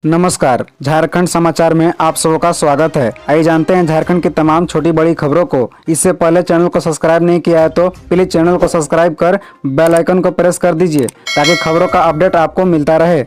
नमस्कार, झारखंड समाचार में आप सबका स्वागत है। आइए जानते हैं झारखंड की तमाम छोटी बड़ी खबरों को। इससे पहले चैनल को सब्सक्राइब नहीं किया है तो प्लीज चैनल को सब्सक्राइब कर बेल आइकन को प्रेस कर दीजिए ताकि खबरों का अपडेट आपको मिलता रहे।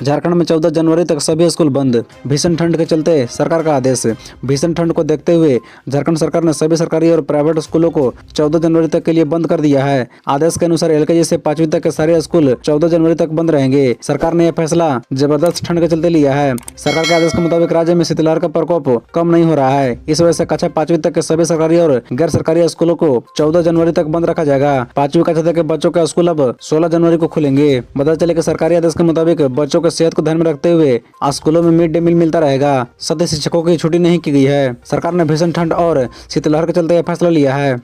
झारखंड में 14 जनवरी तक सभी स्कूल बंद। भीषण ठंड के चलते सरकार का आदेश। भीषण ठंड को देखते हुए झारखंड सरकार ने सभी सरकारी और प्राइवेट स्कूलों को 14 जनवरी तक के लिए बंद कर दिया है। आदेश के अनुसार एलकेजी से 5वीं तक के सारे स्कूल 14 जनवरी तक बंद रहेंगे। सरकार ने यह फैसला जबरदस्त ठंड के चलते लिया है। सरकार के आदेश के मुताबिक राज्य में शीतलहर का प्रकोप कम नहीं हो रहा है। इस वजह से कक्षा 5वीं तक के सभी सरकारी और गैर सरकारी स्कूलों को 14 जनवरी तक बंद रखा जाएगा। 5वीं कक्षा तक के बच्चों के स्कूल अब 16 जनवरी को खुलेंगे। पता चले कि सरकारी आदेश के मुताबिक बच्चों के सेहत को ध्यान में रखते हुए स्कूलों में मिड डे मील मिलता रहेगा। साथ ही शिक्षकों की छुट्टी नहीं की गई है। सरकार ने भीषण ठंड और शीतलहर के चलते यह फैसला लिया है।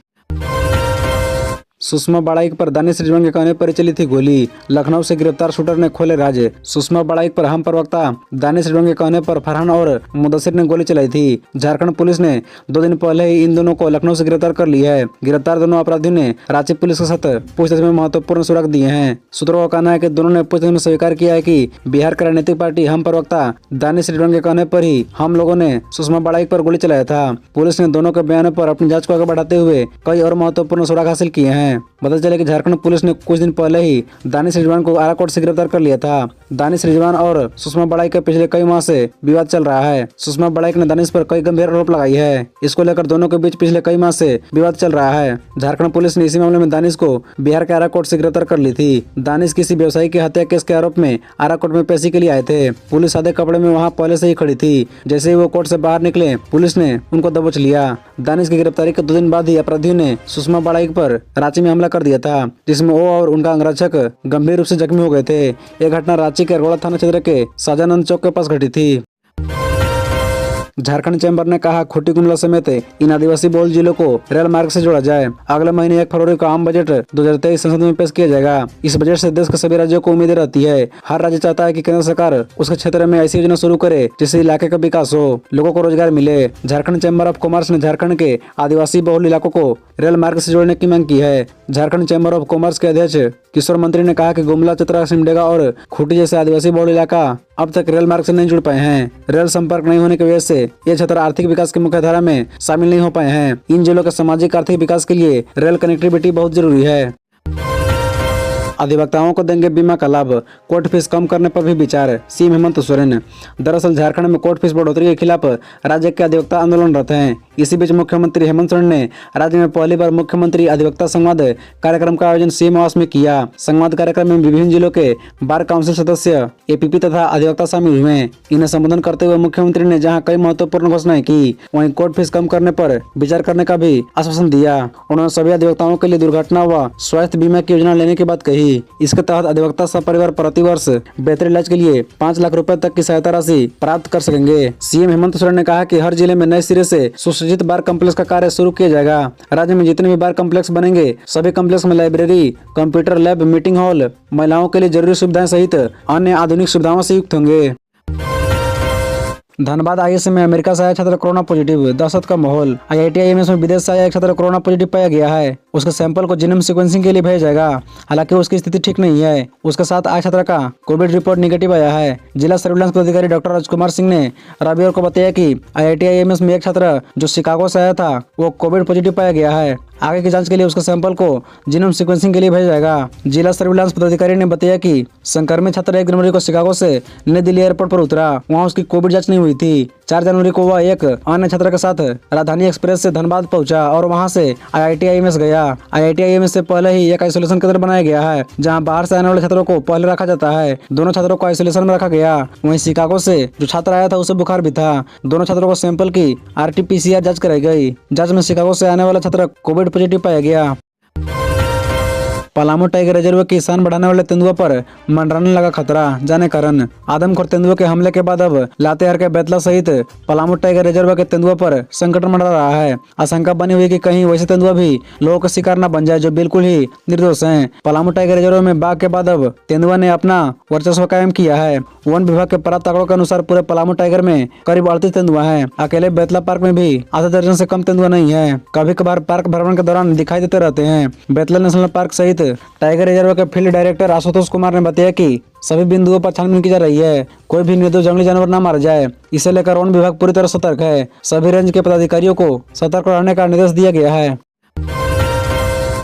सुषमा बड़ाइक पर दानिश रिजवान के कहने पर चली थी गोली। लखनऊ से गिरफ्तार शूटर ने खोले राज। सुषमा बड़ाइक पर हम प्रवक्ता दानिश रिजवान के कहने पर फरहान और मुदस्सिर ने गोली चलाई थी। झारखंड पुलिस ने 2 दिन पहले ही इन दोनों को लखनऊ से गिरफ्तार कर लिया है। गिरफ्तार दोनों अपराधियों ने रांची पुलिस के साथ पूछताछ में महत्वपूर्ण सुराग दिए हैं। सूत्रों का कहना है कि दोनों ने पूछताछ में स्वीकार किया है कि बिहार की राजनीतिक पार्टी हम प्रवक्ता दानिश रिजवान के कहने पर ही हम लोगों ने सुषमा बड़ाइक पर गोली चलाया था। पुलिस ने दोनों के बयानों पर अपनी जांच को आगे बढ़ाते हुए कई और महत्वपूर्ण सुराग हासिल किए हैं। पता चले कि झारखंड पुलिस ने कुछ दिन पहले ही दानिश रिजवान को आरा कोर्ट से गिरफ्तार कर लिया था। दानिश रिजवान और सुषमा बड़ाइक का पिछले कई माह से विवाद चल रहा है। सुषमा बड़ाइक ने दानिश पर कई गंभीर आरोप लगाई है। इसको लेकर दोनों के बीच पिछले कई माह से विवाद चल रहा है। झारखंड पुलिस ने इसी मामले में दानिश को बिहार के आरा कोर्ट से गिरफ्तार कर ली थी। दानिश किसी व्यवसायी की हत्या केस के आरोप में आरा कोर्ट में पेशी के लिए आए थे। पुलिस सादे कपड़े में वहाँ पहले से ही खड़ी थी। जैसे ही वो कोर्ट से बाहर निकले पुलिस ने उनको दबोच लिया। दानिश की गिरफ्तारी के 2 दिन बाद ही अपराधियों ने सुषमा बड़ाइक पर रांची में हमला कर दिया था, जिसमें वो और उनका अंगरक्षक गंभीर रूप से जख्मी हो गए थे। यह घटना रांची के अरगोड़ा थाना क्षेत्र के साजानंद चौक के पास घटी थी। झारखंड चैम्बर ने कहा खूंटी गुमला समेत इन आदिवासी बहुल जिलों को रेल मार्ग से जोड़ा जाए। अगले महीने 1 फरवरी को आम बजट 2023 संसद में पेश किया जाएगा। इस बजट से देश के सभी राज्यों को उम्मीदें रहती है। हर राज्य चाहता है कि केंद्र सरकार उसके क्षेत्र में ऐसी योजना शुरू करे जिससे इलाके का विकास हो, लोगों को रोजगार मिले। झारखंड चैम्बर ऑफ कॉमर्स ने झारखंड के आदिवासी बहुल इलाकों को रेल मार्ग से जोड़ने की मांग की है। झारखंड चैम्बर ऑफ कॉमर्स के अध्यक्ष किशोर मंत्री ने कहा कि गुमला, चतरा, सिमडेगा और खूंटी जैसे आदिवासी बहुल इलाका अब तक रेल मार्ग से नहीं जुड़ पाए हैं। रेल संपर्क नहीं होने की वजह से ये क्षेत्र आर्थिक विकास की मुख्य धारा में शामिल नहीं हो पाए हैं। इन जिलों के सामाजिक आर्थिक विकास के लिए रेल कनेक्टिविटी बहुत जरूरी है। अधिवक्ताओं को देंगे बीमा का लाभ। कोर्ट फीस कम करने पर भी विचार, सीएम हेमंत सोरेन। दरअसल झारखंड में कोर्ट फीस बढ़ोतरी के खिलाफ राज्य के अधिवक्ता आंदोलनरत हैं। इसी बीच मुख्यमंत्री हेमंत सोरेन ने राज्य में पहली बार मुख्यमंत्री अधिवक्ता संवाद कार्यक्रम का आयोजन सीएम आवास में किया। संवाद कार्यक्रम में विभिन्न जिलों के बार काउंसिल सदस्य, एपीपी तथा अधिवक्ता शामिल हुए। इन्हें संबोधन करते हुए मुख्यमंत्री ने जहाँ कई महत्वपूर्ण घोषणाएं की, वहीं कोर्ट फीस कम करने पर विचार करने का भी आश्वासन दिया। उन्होंने सभी अधिवक्ताओं के लिए दुर्घटना व स्वास्थ्य बीमा की योजना लेने की बात कही। इसके तहत अधिवक्ता सब परिवार प्रतिवर्ष बेहतर इलाज के लिए 5 लाख रुपए तक की सहायता राशि प्राप्त कर सकेंगे। सीएम हेमंत सोरेन ने कहा कि हर जिले में नए सिरे से सुसज्जित बार कम्प्लेक्स का कार्य शुरू किया जाएगा। राज्य में जितने भी बार कम्प्लेक्स बनेंगे सभी कम्प्लेक्स में library, computer lab, meeting hall, महिलाओं के लिए जरूरी सुविधाएं सहित अन्य आधुनिक सुविधाओं से युक्त होंगे। धनबाद आईएसएम में अमेरिका से आया छात्र कोरोना पॉजिटिव, दहशत का माहौल। IIT-IIMS में विदेश से आया एक छात्र कोरोना पॉजिटिव पाया गया है। उसके सैंपल को जीनोम सीक्वेंसिंग के लिए भेजा जाएगा। हालांकि उसकी स्थिति ठीक नहीं है। उसके साथ आए छात्र का कोविड रिपोर्ट निगेटिव आया है। जिला सर्विलांस पदाधिकारी डॉक्टर राजकुमार सिंह ने रविवार को बताया कि IIT-IIMS में एक छात्र जो शिकागो से आया था वो कोविड पॉजिटिव पाया गया है। आगे की जांच के लिए उसके सैंपल को जीनोम सीक्वेंसिंग के लिए भेजा जाएगा। जिला सर्विलांस पदाधिकारी ने बताया कि संक्रमित छात्र 1 जनवरी को शिकागो से नई दिल्ली एयरपोर्ट पर उतरा। वहां उसकी कोविड जांच नहीं हुई थी। 4 जनवरी को वह एक अन्य छात्र के साथ राजधानी एक्सप्रेस से धनबाद पहुंचा और वहां से IIT-IIMS गया। IIT-IIMS से पहले ही एक आइसोलेशन केंद्र बनाया गया है, जहां बाहर से आने वाले छात्रों को पहले रखा जाता है। दोनों छात्रों को आइसोलेशन में रखा गया। वहीं शिकागो से जो छात्र आया था उसे बुखार भी था। दोनों छात्रों को सैंपल की RT-PCR जांच कराई गई। जांच में शिकागो से आने वाला छात्र कोविड पॉजिटिव पाया गया। पलामू टाइगर रिजर्व की शान बढ़ाने वाले तेंदुआ पर मंडराने लगा खतरा, जाने कारण। आदमखोर तेंदुआ के हमले के बाद अब लातेहार के बेतला सहित पलामू टाइगर रिजर्व के तेंदुआ पर संकट मंडरा रहा है। आशंका बनी हुई कि कहीं वैसे तेंदुआ भी लोगों का शिकार न बन जाए जो बिल्कुल ही निर्दोष हैं। पलामू टाइगर रिजर्व में बाघ के बाद अब तेंदुआ ने अपना वर्चस्व कायम किया है वन विभाग के प्राप्त आंकड़ों के अनुसार पूरे पलामू टाइगर में करीब 38 तेंदुआ हैं। अकेले बेतला पार्क में भी आधा दर्जन से कम तेंदुआ नहीं है। कभी कभार पार्क भ्रमण के दौरान दिखाई देते रहते हैं। बेतला नेशनल पार्क सहित टाइगर रिजर्व के फील्ड डायरेक्टर आशुतोष कुमार ने बताया कि सभी बिंदुओं पर छानबीन की जा रही है, कोई भी निर्दोष जंगली जानवर न मारा जाए। इसे लेकर वन विभाग पूरी तरह सतर्क है। सभी रेंज के पदाधिकारियों को सतर्क रहने का निर्देश दिया गया है।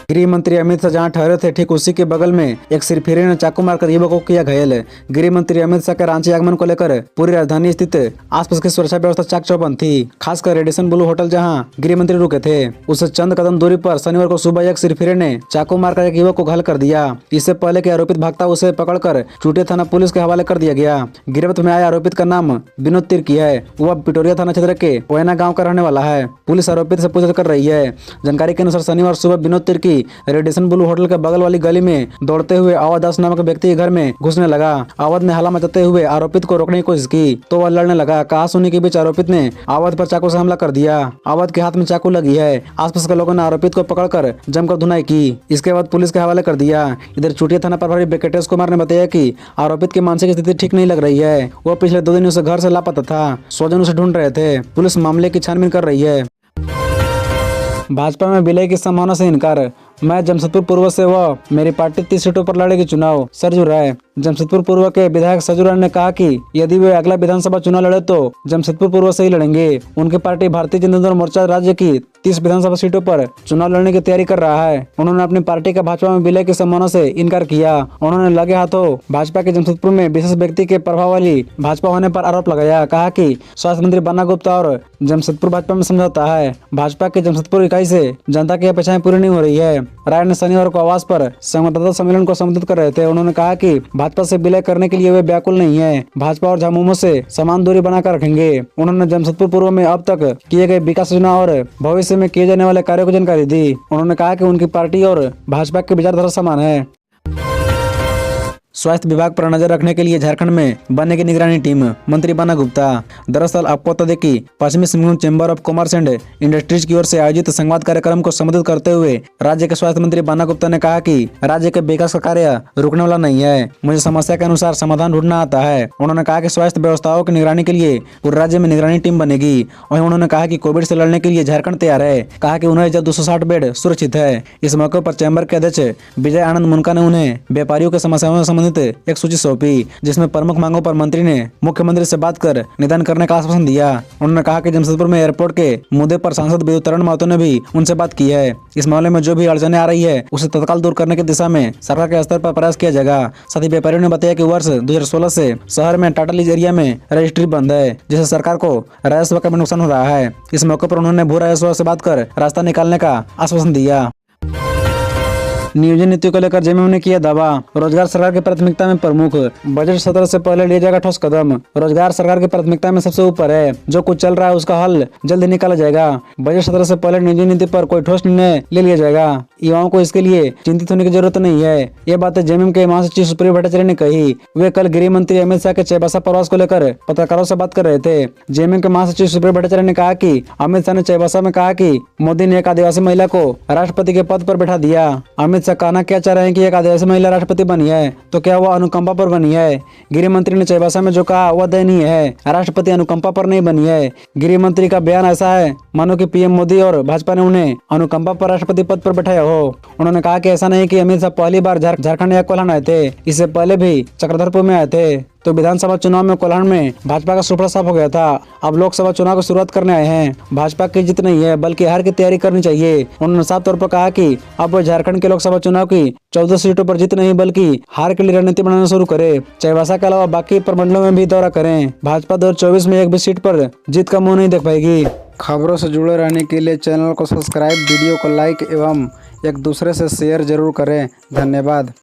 गृह मंत्री अमित शाह जहां ठहरे थे ठीक उसी के बगल में एक सिरफिरे ने चाकू मारकर युवक को किया घायल। गृह मंत्री अमित शाह के रांची आगमन को लेकर पूरी राजधानी स्थित आसपास की सुरक्षा व्यवस्था चाक चौबंद थी। खासकर रेडिसन ब्लू होटल जहां गृह मंत्री रुके थे उससे चंद कदम दूरी पर शनिवार को सुबह एक सिरफिरे ने चाकू मारकर एक युवक को घायल कर दिया। इससे पहले के आरोपित भागता उसे पकड़कर चूटिया थाना पुलिस के हवाले कर दिया गया। गिरफ्त में आए आरोपित का नाम विनोद तिर्की है। वह पिटोरिया थाना क्षेत्र के ओयना गाँव का रहने वाला है। पुलिस आरोपित से पूछताछ कर रही है। जानकारी के अनुसार शनिवार सुबह Vinod Tirkey Radisson Blu hotel के बगल वाली गली में दौड़ते हुए अवध दास नामक व्यक्ति के घर में घुसने लगा। अवध ने हल्ला मचाते हुए आरोपित को रोकने की कोशिश की तो वह लड़ने लगा। कहा सुनी के बीच आरोपित ने अवध पर चाकू से हमला कर दिया। अवध के हाथ में चाकू लगी है। आसपास के लोगों ने आरोपित को पकड़कर जमकर धुनाई की। इसके बाद पुलिस के हवाले कर दिया। इधर चूटिया थाना प्रभारी वेंकटेश कुमार ने बताया कि आरोपित की मानसिक स्थिति ठीक नहीं लग रही है। वो पिछले 2 दिनों से घर से लापता था। स्वजन उसे ढूंढ रहे थे। पुलिस मामले की छानबीन कर रही है। भाजपा में विलय की संभावना से इनकार। मैं जमशेदपुर पूर्व से व मेरी पार्टी 30 सीटों पर लड़ेगी चुनाव। सरजू राय। जमशेदपुर पूर्व के विधायक सरजू राय ने कहा कि यदि वे अगला विधानसभा चुनाव लड़े तो जमशेदपुर पूर्व से ही लड़ेंगे। उनकी पार्टी भारतीय जनता मोर्चा राज्य की 30 विधानसभा सीटों पर चुनाव लड़ने की तैयारी कर रहा है। उन्होंने अपनी पार्टी का भाजपा में विलय की संभावना से इनकार किया। उन्होंने लगे हाथों भाजपा के जमशेदपुर में विशेष व्यक्ति के प्रभाव वाली भाजपा होने पर आरोप लगाया। कहा कि स्वास्थ्य मंत्री बन्ना गुप्ता और जमशेदपुर भाजपा में समझौता है। भाजपा की जमशेदपुर इकाई से जनता की अपेक्षाएं पूरी नहीं हो रही है। राय ने शनिवार को आवास पर संवाददाता सम्मेलन को संबोधित कर रहे थे। उन्होंने कहा कि भाजपा से विलय करने के लिए वे व्याकुल नहीं है। भाजपा और झामुमो से समान दूरी बनाकर रखेंगे। उन्होंने जमशेदपुर पूर्व में अब तक किए गए विकास योजना और भविष्य में किए जाने वाले कार्यों की जानकारी दी। उन्होंने कहा कि उनकी पार्टी और भाजपा की विचारधारा समान है। स्वास्थ्य विभाग पर नजर रखने के लिए झारखंड में बनेगी निगरानी टीम। मंत्री बन्ना गुप्ता। दरअसल आपको बता दें कि पश्चिमी Singhbhum chamber of commerce and industries की ओर से आयोजित संवाद कार्यक्रम को संबोधित करते हुए राज्य के स्वास्थ्य मंत्री बन्ना गुप्ता ने कहा कि राज्य के विकास का कार्य रुकने वाला नहीं है। मुझे समस्या के अनुसार समाधान ढूंढना आता है। उन्होंने कहा कि स्वास्थ्य व्यवस्थाओं की निगरानी के लिए पूरे राज्य में निगरानी टीम बनेगी। वहीं उन्होंने कहा कि कोविड से लड़ने के लिए झारखंड तैयार है। कहा कि उन्हें 260 बेड सुरक्षित है। इस मौके पर चैम्बर के अध्यक्ष विजय आनंद मुनका ने उन्हें व्यापारियों की समस्याओं से संबंधित एक सूची सौंपी, जिसमें प्रमुख मांगों पर मंत्री ने मुख्यमंत्री से बात कर निदान करने का आश्वासन दिया। उन्होंने कहा कि जमशेदपुर में एयरपोर्ट के मुद्दे पर सांसद विद्युतरण महतो ने भी उनसे बात की है। इस मामले में जो भी अड़चने आ रही है उसे तत्काल दूर करने की दिशा में सरकार के स्तर पर प्रयास किया जाएगा। साथ ही व्यापारियों ने बताया कि वर्ष 2016 से शहर में टाटा लीज एरिया में रजिस्ट्री बंद है, जिससे सरकार को राजस्व का भी नुकसान हो रहा है। इस मौके पर उन्होंने भू राजस्व से बात कर रास्ता निकालने का आश्वासन दिया। नियोजन नीति को लेकर जेएमएम ने किया दावा। रोजगार सरकार की प्राथमिकता में प्रमुख। बजट सत्र से पहले लिया जाएगा ठोस कदम। रोजगार सरकार की प्राथमिकता में सबसे ऊपर है। जो कुछ चल रहा है उसका हल जल्द निकाला जाएगा। बजट सत्र से पहले नियोजन नीति पर कोई ठोस निर्णय ले लिया जाएगा। युवाओं को इसके लिए चिंतित होने की जरूरत नहीं है। ये बातें जेएमएम के महासचिव सुप्रियो भट्टाचार्य ने कही। वे कल गृह मंत्री अमित शाह के चाईबासा प्रवास को लेकर पत्रकारों से बात कर रहे थे। जेएमएम के महासचिव सुप्रियो भट्टाचार्य ने कहा कि अमित शाह ने चाईबासा में कहा कि मोदी ने एक आदिवासी महिला को राष्ट्रपति के पद पर बैठा दिया। अमित शाह कहना क्या चाह रहे हैं कि एक आदिवासी महिला राष्ट्रपति बनी है तो क्या वह अनुकंपा पर बनी है? गृह मंत्री ने चाईबासा में जो कहा वह दयनीय है। राष्ट्रपति अनुकंपा पर नहीं बनी है। गृह मंत्री का बयान ऐसा है मानो कि पीएम मोदी और भाजपा ने उन्हें अनुकंपा पर राष्ट्रपति पद पर बैठाया हो। उन्होंने कहा कि ऐसा नहीं कि अमित शाह पहली बार झारखंड या कोल्हान आए थे। इससे पहले भी चक्रधरपुर में आए थे तो विधानसभा चुनाव में कोल्हान में भाजपा का सुपड़ा साफ हो गया था। अब लोकसभा चुनाव की शुरुआत करने आए हैं। भाजपा की जीत नहीं है बल्कि हार की तैयारी करनी चाहिए। उन्होंने साफ तौर पर कहा कि अब वो झारखंड के लोकसभा चुनाव की 14 सीटों पर जीत नहीं बल्कि हार के लिए रणनीति बनाना शुरू करे। चाईबासा के अलावा बाकी प्रमंडलों में भी दौरा करें। भाजपा 2024 में एक भी सीट पर जीत का मुंह नहीं देख पाएगी। खबरों से जुड़े रहने के लिए चैनल को सब्सक्राइब, वीडियो को लाइक एवं एक दूसरे से शेयर जरूर करें। धन्यवाद।